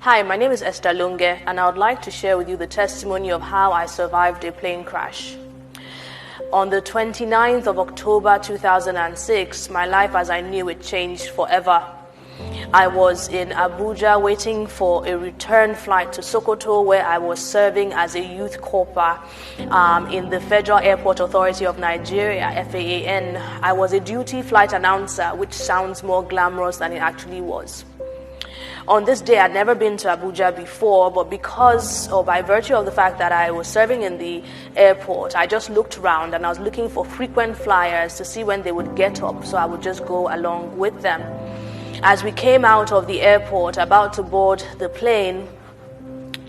Hi, my name is Esther and I would like to share with you the testimony of how I survived a plane crash. On the 29th of October 2006, my life as I knew it changed forever. I was in Abuja waiting for a return flight to Sokoto, where I was serving as a youth corper in the Federal Airport Authority of Nigeria, FAAN. I was a duty flight announcer, which sounds more glamorous than it actually was. On this day, I'd never been to Abuja before, but because or by virtue of the fact that I was serving in the airport, I just looked around and I was looking for frequent flyers to see when they would get up, so I would just go along with them. As we came out of the airport, about to board the plane,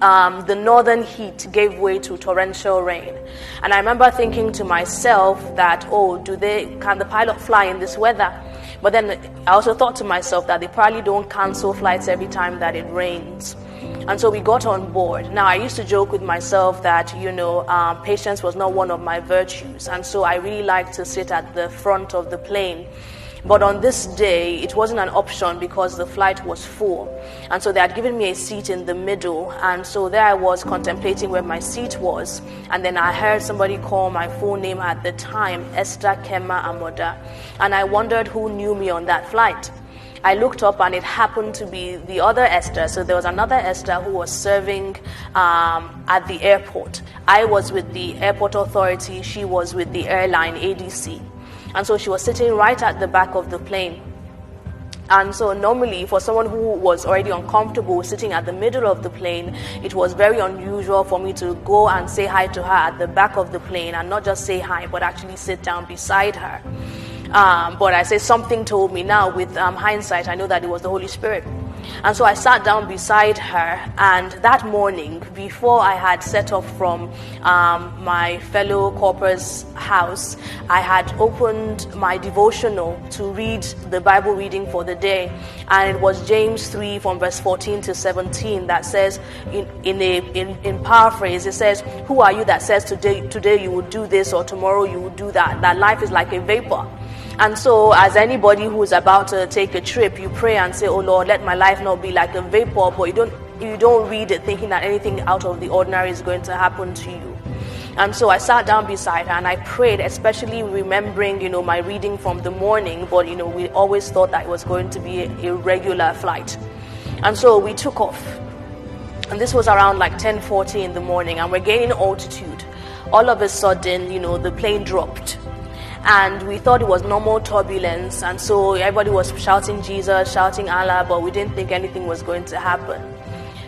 the northern heat gave way to torrential rain. And I remember thinking to myself that, can the pilot fly in this weather? But then I also thought to myself that they probably don't cancel flights every time that it rains. And so we got on board. Now, I used to joke with myself that, patience was not one of my virtues. And so I really liked to sit at the front of the plane. But on this day, it wasn't an option because the flight was full. And so they had given me a seat in the middle. And so there I was contemplating where my seat was. And then I heard somebody call my full name at the time, Esther Kema Amoda. And I wondered who knew me on that flight. I looked up and it happened to be the other Esther. So there was another Esther who was serving at the airport. I was with the airport authority. She was with the airline ADC. And so she was sitting right at the back of the plane. And so normally for someone who was already uncomfortable sitting at the middle of the plane, it was very unusual for me to go and say hi to her at the back of the plane, and not just say hi, but actually sit down beside her. But I say something told me now with hindsight, I know that it was the Holy Spirit. And so I sat down beside her, and that morning, before I had set off from my fellow corpor's house, I had opened my devotional to read the Bible reading for the day, and it was James 3 from verse 14 to 17 that says, in paraphrase, it says, "Who are you that says today you will do this or tomorrow you will do that? That life is like a vapor." And so as anybody who is about to take a trip, you pray and say, "Oh Lord, let my life not be like a vapor," but you don't read it thinking that anything out of the ordinary is going to happen to you. And so I sat down beside her and I prayed, especially remembering, my reading from the morning, but, we always thought that it was going to be a regular flight. And so we took off. And this was around like 10:40 in the morning, and we're gaining altitude. All of a sudden, the plane dropped. And we thought it was normal turbulence, and so everybody was shouting Jesus, shouting Allah, but we didn't think anything was going to happen.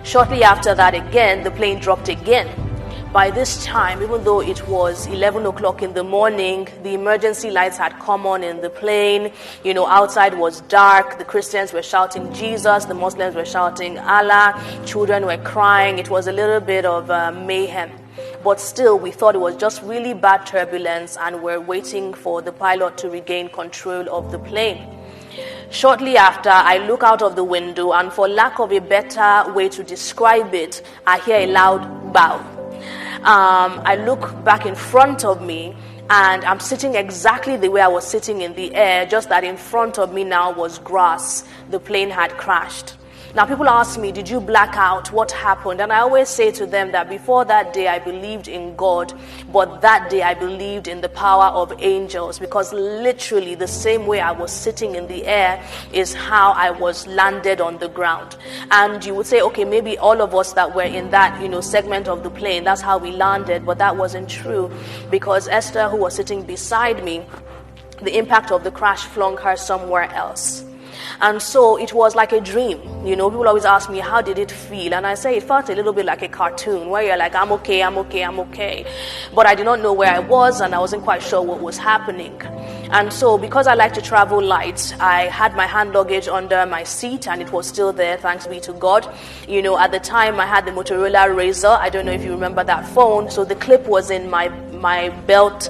Shortly after that again, the plane dropped again. By this time, even though it was 11 o'clock in the morning, the emergency lights had come on in the plane. Outside was dark. The Christians were shouting Jesus. The Muslims were shouting Allah. Children were crying. It was a little bit of mayhem. But still, we thought it was just really bad turbulence, and we're waiting for the pilot to regain control of the plane. Shortly after, I look out of the window, and for lack of a better way to describe it, I hear a loud bow. I look back in front of me, and I'm sitting exactly the way I was sitting in the air, just that in front of me now was grass. The plane had crashed. Now, people ask me, did you black out? What happened? And I always say to them that before that day, I believed in God, but that day I believed in the power of angels, because literally the same way I was sitting in the air is how I was landed on the ground. And you would say, okay, maybe all of us that were in that, segment of the plane, that's how we landed, but that wasn't true, because Esther, who was sitting beside me, the impact of the crash flung her somewhere else. And so it was like a dream. People always ask me, how did it feel? And I say it felt a little bit like a cartoon where you're like, I'm okay. But I did not know where I was, and I wasn't quite sure what was happening. And so because I like to travel light, I had my hand luggage under my seat, and it was still there, thanks be to God. At the time I had the Motorola Razor. I don't know if you remember that phone. So the clip was in my belt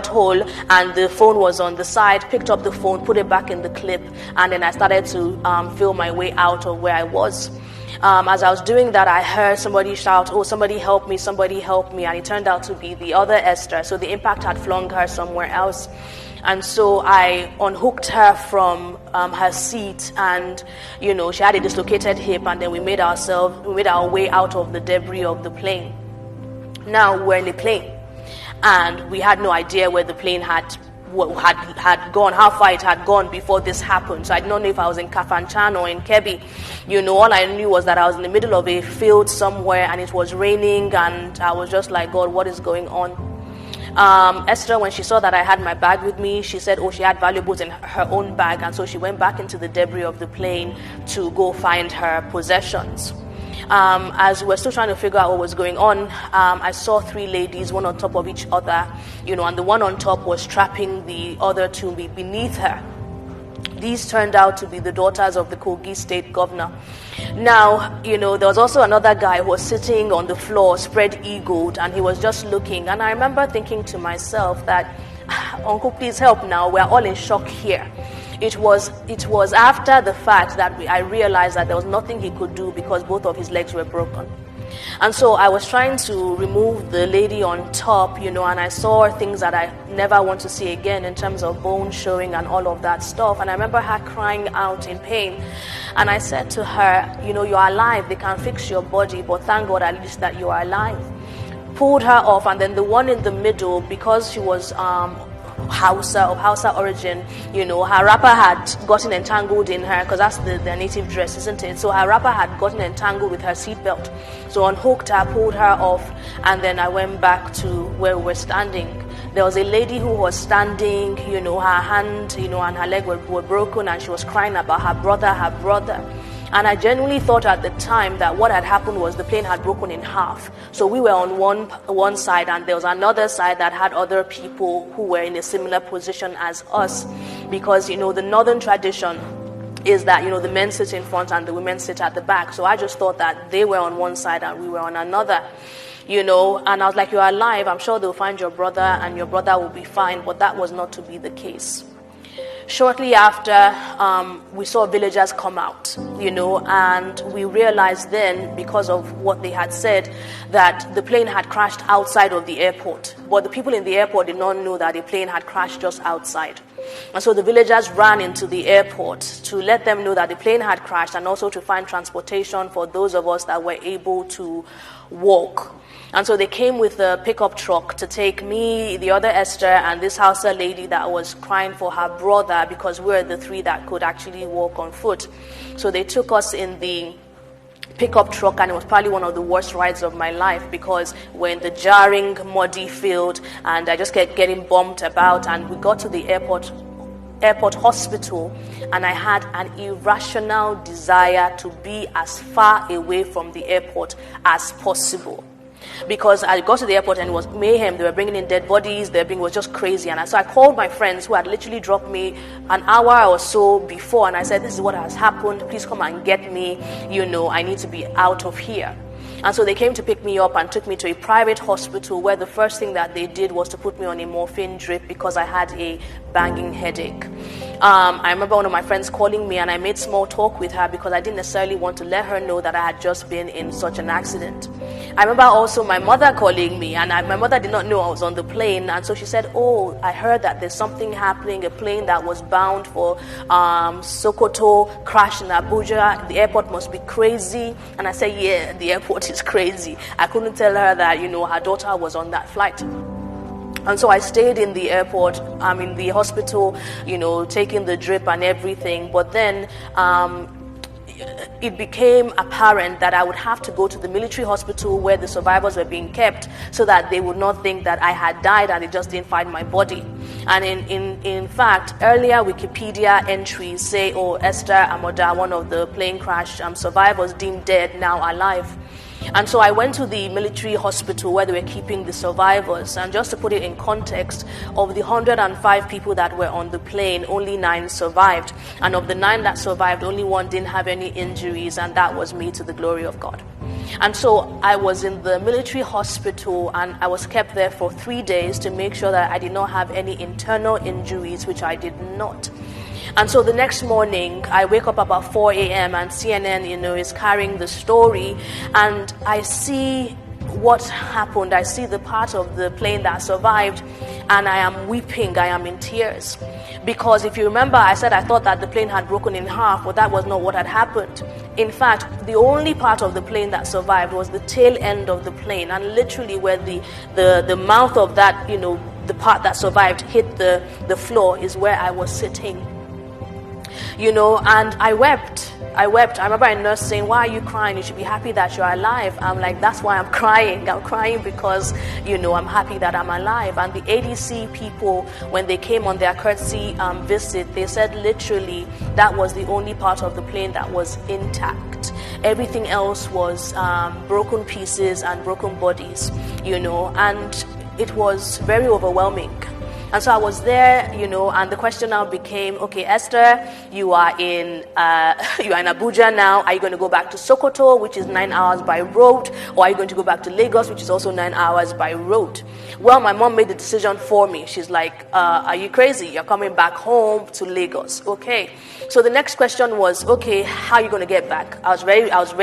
hole, and the phone was on the side. Picked up the phone, put it back in the clip, and then I started to feel my way out of where I was. As I was doing that, I heard somebody shout, "Oh, somebody help me, somebody help me." And it turned out to be the other Esther. So the impact had flung her somewhere else. And so I unhooked her from her seat, and she had a dislocated hip, and then we made our way out of the debris of the plane. Now we're in the plane, and we had no idea where the plane had gone, how far it had gone before this happened. So I did not know if I was in Kafanchan or in Kebbi. All I knew was that I was in the middle of a field somewhere, and it was raining, and I was just like, God, what is going on? Esther, when she saw that I had my bag with me, she said, she had valuables in her own bag, and so she went back into the debris of the plane to go find her possessions. As we were still trying to figure out what was going on, I saw three ladies, one on top of each other, and the one on top was strapping the other two beneath her. These turned out to be the daughters of the Kogi state governor. Now, there was also another guy who was sitting on the floor, spread-eagled, and he was just looking. And I remember thinking to myself that, Uncle, please help now. We're all in shock here. It was after the fact that I realized that there was nothing he could do because both of his legs were broken. And so I was trying to remove the lady on top, and I saw things that I never want to see again in terms of bone showing and all of that stuff. And I remember her crying out in pain. And I said to her, you're alive. They can fix your body, but thank God at least that you are alive. Pulled her off, and then the one in the middle, because she was Hausa origin, her wrapper had gotten entangled in her, because that's their native dress, isn't it? So her wrapper had gotten entangled with her seatbelt. So unhooked her, pulled her off, and then I went back to where we were standing. There was a lady who was standing, her hand, and her leg were broken, and she was crying about her brother. And I genuinely thought at the time that what had happened was the plane had broken in half. So we were on one side, and there was another side that had other people who were in a similar position as us. Because, the northern tradition is that, the men sit in front and the women sit at the back. So I just thought that they were on one side and we were on another. And I was like, you're alive. I'm sure they'll find your brother and your brother will be fine. But that was not to be the case. Shortly after, we saw villagers come out, and we realized then, because of what they had said, that the plane had crashed outside of the airport. But the people in the airport did not know that the plane had crashed just outside. And so the villagers ran into the airport to let them know that the plane had crashed, and also to find transportation for those of us that were able to walk. And so they came with a pickup truck to take me, the other Esther, and this Hausa lady that was crying for her brother, because we're the three that could actually walk on foot. So they took us in the pickup truck, and it was probably one of the worst rides of my life, because we're in the jarring, muddy field, and I just kept getting bumped about. And we got to the airport hospital, and I had an irrational desire to be as far away from the airport as possible. Because I got to the airport and it was mayhem. They were bringing in dead bodies. It was just crazy. And so I called my friends who had literally dropped me an hour or so before, and I said, this is what has happened. Please come and get me. I need to be out of here. And so they came to pick me up and took me to a private hospital, where the first thing that they did was to put me on a morphine drip because I had a banging headache. I remember one of my friends calling me, and I made small talk with her because I didn't necessarily want to let her know that I had just been in such an accident. I remember also my mother calling me, and my mother did not know I was on the plane, and so she said, I heard that there's something happening, a plane that was bound for Sokoto crashed in Abuja. The airport must be crazy. And I said, yeah, the airport is crazy. I couldn't tell her that, her daughter was on that flight. And so I stayed in the airport, in the hospital, taking the drip and everything. But then it became apparent that I would have to go to the military hospital where the survivors were being kept, so that they would not think that I had died and they just didn't find my body. And in fact, earlier Wikipedia entries say, Esther Amoda, one of the plane crash survivors, deemed dead, now alive. And so I went to the military hospital where they were keeping the survivors. And just to put it in context, of the 105 people that were on the plane, only 9 survived. And of the 9 that survived, only 1 didn't have any injuries, and that was me, to the glory of God. And so I was in the military hospital, and I was kept there for 3 days to make sure that I did not have any internal injuries, which I did not. And so the next morning, I wake up about 4 a.m. and CNN, is carrying the story, and I see what happened. I see the part of the plane that survived, and I am weeping, I am in tears. Because if you remember, I said I thought that the plane had broken in half, but that was not what had happened. In fact, the only part of the plane that survived was the tail end of the plane, and literally where the mouth of that, the part that survived hit the floor is where I was sitting. And I wept. I remember a nurse saying, "Why are you crying? You should be happy that you're alive." I'm like, that's why I'm crying. I'm crying because, I'm happy that I'm alive. And the ADC people, when they came on their courtesy visit, they said literally that was the only part of the plane that was intact. Everything else was broken pieces and broken bodies, and it was very overwhelming. And so I was there, and the question now became, okay, Esther, you are in Abuja now. Are you going to go back to Sokoto, which is 9 hours by road, or are you going to go back to Lagos, which is also 9 hours by road? Well, my mom made the decision for me. She's like, are you crazy? You're coming back home to Lagos. Okay. So the next question was, okay, how are you going to get back? I was very